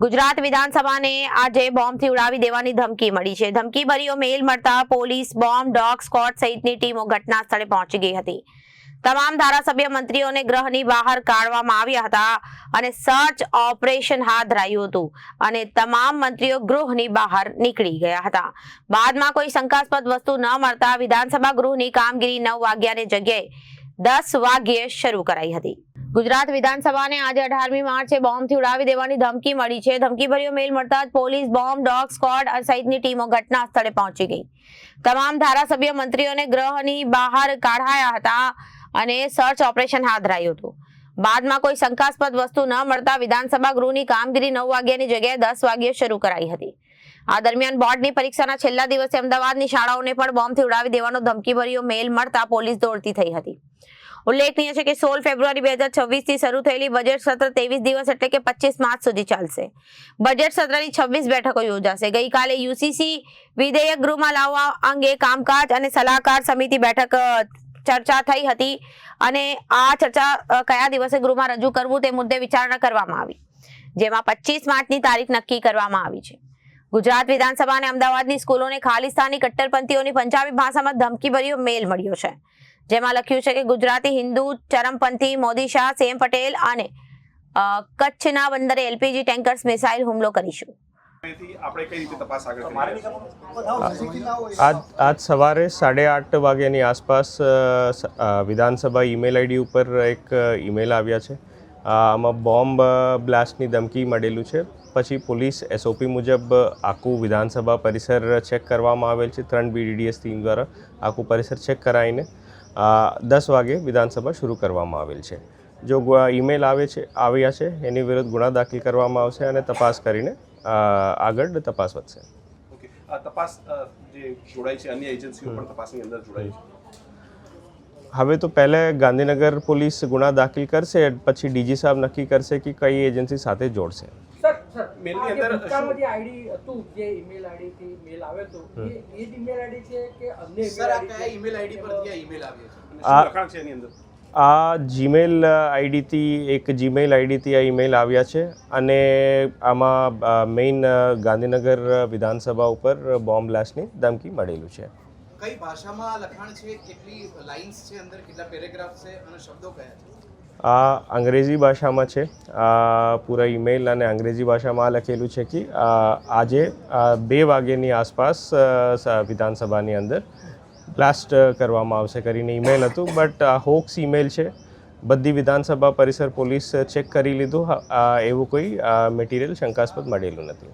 ગુજરાત વિધાનસભાને આજે બોમ્બથી ઉડાવી દેવાની ધમકી મળી છે। ધમકીભર્યો મેલ મળતા પોલીસ, બોમ્બ, ડોગ સ્ક્વોડ સહિતની ટીમો ઘટના સ્થળે પહોંચી ગઈ હતી। તમામ ધારાસભ્ય મંત્રીઓને ગૃહની બહાર કાઢવામાં આવ્યા હતા અને સર્ચ ઓપરેશન હાથ ધરાયું હતું અને તમામ મંત્રીઓ ગૃહની બહાર નીકળી ગયા હતા। બાદમાં કોઈ શંકાસ્પદ વસ્તુ ન મળતા વિધાનસભા ગૃહની કામગીરી 9 વાગ્યાની જગ્યાએ 10 વાગ્યે શરૂ કરાઈ હતી। ગુજરાત વિધાનસભાને આજે 18મી માર્ચે બોમ્બથી ઉડાવી દેવાની ધમકી મળી છે। ધમકીભર્યો મેલ મળતા જ પોલીસ, બોમ્બ, ડોગ સ્ક્વોડ સહિતની ટીમો ઘટના સ્થળે પહોંચી ગઈ। તમામ ધારાસભ્ય મંત્રીઓને ગૃહની બહાર કાઢાયા હતા અને સર્ચ ઓપરેશન હાથ ધરાયું હતું। બાદમાં કોઈ શંકાસ્પદ વસ્તુ ન મળતા વિધાનસભા ગૃહની કામગીરી 9 વાગ્યાની જગ્યાએ 10 વાગ્યે શરૂ કરાઈ હતી। આ દરમિયાન બોર્ડની પરીક્ષાના છેલ્લા દિવસે અમદાવાદની શાળાઓને પણ બોમ્બથી ઉડાવી દેવાનો ધમકીભર્યો મેલ મળતા પોલીસ દોડતી થઈ હતી। ઉલ્લેખનીય છે કે 16 ફેબ્રુઆરી 2026 થી શરૂ થયેલી બજેટ સત્ર 23 દિવસ એટલે કે 25 માર્ચ સુધી ચાલશે। બજેટ સત્રની 26 બેઠકો યોજાશે। ગઈકાલે યુસીસી વિધેયક ગૃહમાં લાવવા અંગે કામકાજ અને સલાહકાર સમિતિ બેઠક ચર્ચા થઈ હતી અને આ ચર્ચા કયા દિવસે ગૃહમાં રજૂ કરવું તે મુદ્દે વિચારણા કરવામાં આવી, જેમાં 25 માર્ચની તારીખ નક્કી કરવામાં આવી છે। ગુજરાત વિધાનસભા અને અમદાવાદની સ્કૂલોને ખાલિસ્તાની કટ્ટરપંથીઓની પંજાબી ભાષામાં ધમકીભર્યો મેલ મળ્યો છે, જેમાં લખ્યું છે કે ગુજરાતી હિન્દુ ચરમપંથી મોદી શાહ, સેમ પટેલ અને કચ્છના બંદરે એલપીજી ટેન્કર્સ મિસાઇલ હુમલો કરીશું। आज सवारे 8:30 વાગ્યાની આસપાસ વિધાનસભા ઈમેલ આઈડી ઉપર એક ઈમેલ આવ્યા છે। આમાં બોમ્બ બ્લાસ્ટની ધમકી મળેલું છે। પછી પોલીસ એસઓપી મુજબ આખું વિધાનસભા પરિસર ચેક કરવામાં આવેલ છે। 3 BDDS ટીમ દ્વારા આખું પરિસર ચેક કરાવીને 10 વાગે વિધાનસભા શરૂ કરવામાં આવેલ છે। જો ઈમેલ આવ્યા છે એની વિરુદ્ધ ગુના દાખલ કરવામાં આવશે અને તપાસ કરીને આગળ તપાસ વધશે। ઓકે, આ તપાસ જે જોડાઈ છે અન્ય એજન્સીઓ પણ તપાસની અંદર જોડાઈ છે। હવે તો પહેલે ગાંધીનગર પોલીસ ગુના દાખલ કરશે, પછી ડીજી સાહેબ નક્કી કરશે કે કઈ એજન્સી સાથે જોડશે। સર મેલની અંદર જે આઈડી હતું, જે ઈમેલ આઈડી થી મેલ આવ્યો હતો, એ જ ઈમેલ આઈડી છે કે અન્ય સર આ કયા ઈમેલ આઈડી પરથી આ ઈમેલ આવ્યો છે? શું લખાણ છે એની અંદર? આ જીમેલ આઈડીથી એક જીમેલ આઈડીથી આ ઈમેલ આવ્યા છે અને આમાં મેઇન ગાંધીનગર વિધાનસભા ઉપર બોમ્બ બ્લાસ્ટની ધમકી મળેલું છે। કઈ ભાષામાં લખાણ છે, કેટલી લાઇન્સ છે, અંદર કેટલા પેરેગ્રાફ છે અને શબ્દો કયા છે? આ અંગ્રેજી ભાષામાં છે। આ પૂરા ઈમેલ અને અંગ્રેજી ભાષામાં લખેલું છે કે આજે 2 વાગ્યાની આસપાસ વિધાનસભાની અંદર બ્લાસ્ટ કરવામાં આવશે કરીને ઈમેલ હતું, બટ આ હોક્સ ઈમેલ છે। બધી વિધાનસભા પરિસર પોલીસ ચેક કરી લીધું, એવું કોઈ મટીરિયલ શંકાસ્પદ મળેલું નથી।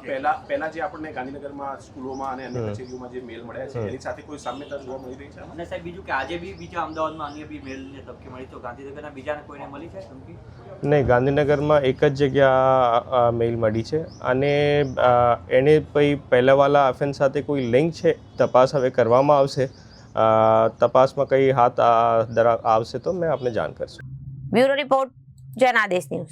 પહેલા જે આપણને ગાંધીનગરમાં સ્કૂલોમાં અને અન્ય કચેરીઓમાં જે મેલ મળ્યા છે એની સાથે કોઈ સામ્યતા જોવા મળી રહી છે? અને સાહેબ બીજું કે આજે બી બીજા અમદાવાદમાં અન્ય બી મેલને ધમકી મળી, તો ગાંધીનગરના બીજાને કોઈને મળી છે ધમકી? નહીં, ગાંધીનગરમાં એક જ જગ્યા મેલ મળી છે અને એને પહેલાંવાલા ઓફેન્સ સાથે કોઈ લિંક છે, તપાસ હવે કરવામાં આવશે। તપાસમાં કંઈ હાથ આવશે તો મેં આપને જાણ કરશું। Bureau report, Janadesh news.